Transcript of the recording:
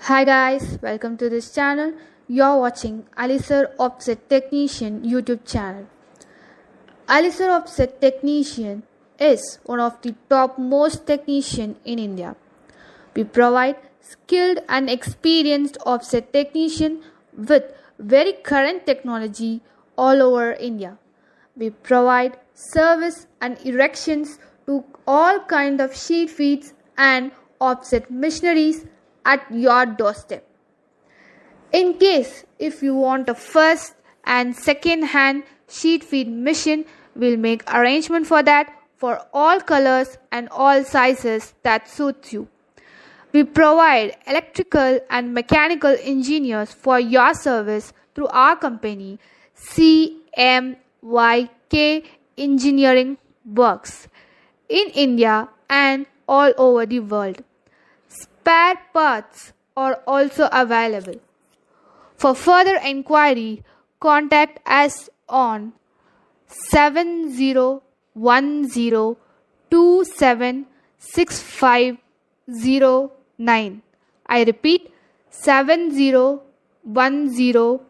Hi guys, welcome to this channel. You're watching Alisir Offset Technician YouTube channel. Alisir Offset Technician is one of the top most technician in India. We provide skilled and experienced offset technician with very current technology all over India. We provide service and erections to all kind of sheet feeds and offset machineries at your doorstep. In case if you want a first and second hand sheet feed machine, we'll make arrangement for that for all colors and all sizes that suits you. We provide electrical and mechanical engineers for your service through our company CMYK Engineering Works in India and all over the world. Spare parts are also available. For further inquiry, contact us on 7010276509. I repeat 701027